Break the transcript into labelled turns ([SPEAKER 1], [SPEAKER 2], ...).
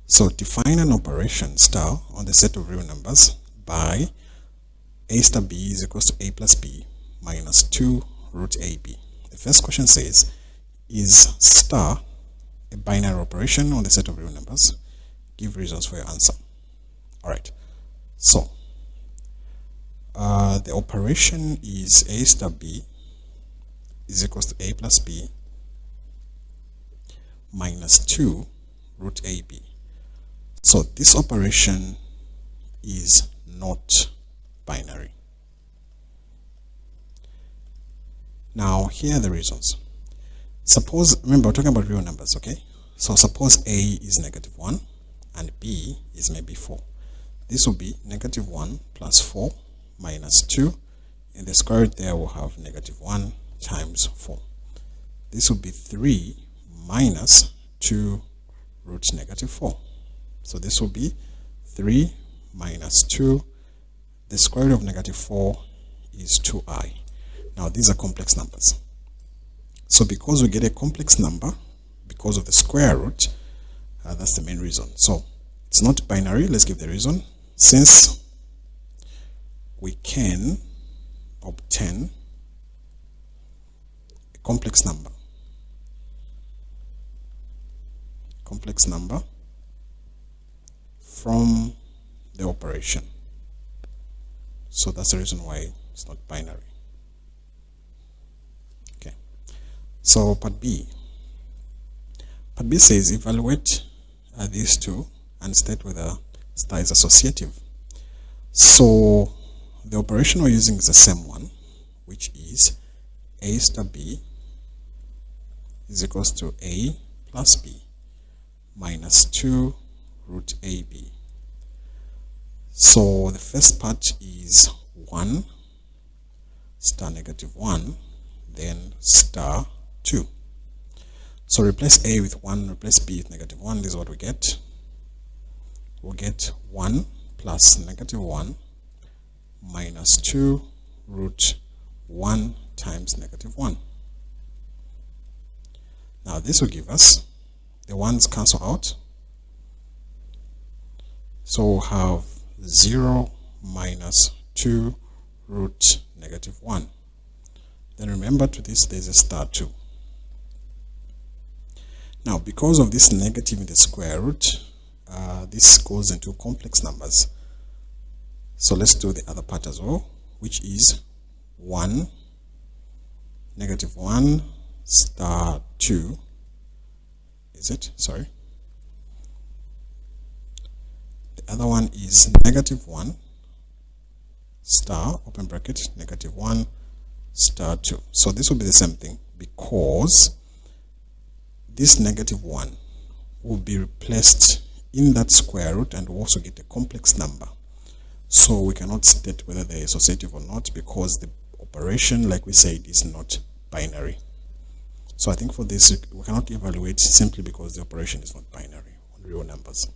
[SPEAKER 1] So define an operation star on the set of real numbers by a star b is equals to a plus b minus 2 root ab. The first question says, is star a binary operation on the set of real numbers? Give reasons for your answer. Alright, so the operation is a star b is equals to a plus b minus 2 root ab. So this operation is not binary. Now here are the reasons. Suppose, remember we're talking about real numbers, okay? So suppose a is -1 and b is maybe 4. This will be -1 plus 4 minus 2. In the square root there we'll have -1 times 4. This will be 3 minus 2 root -4. So this will be 3 minus 2. The square root of -4 is 2i. Now these are complex numbers. So because we get a complex number, because of the square root, that's the main reason. So it's not binary. Let's give the reason. Since we can obtain a complex number from the operation. So that's the reason why it's not binary. Okay. So part B. Part B says evaluate these two and state whether star is associative. So the operation we're using is the same one, which is a star b is equals to a plus b minus 2 root ab. So the first part is 1 star -1, then star 2. So replace a with 1, replace b with -1. This is what we get. We'll get 1 plus -1 minus 2 root 1 times -1. Now this will give us, the ones cancel out, so we'll have 0 minus 2 root -1. Then remember, to this there's a star 2. Now because of this negative in the square root, this goes into complex numbers. So let's do the other part as well, which is 1 -1 star 2. Is it? Sorry. The other one is -1 star, open bracket, -1 star 2. So this will be the same thing, because this -1 will be replaced in that square root and we'll also get a complex number. So we cannot state whether they're associative or not, because the operation, like we said, is not binary. So I think for this we cannot evaluate simply because the operation is not binary on real numbers.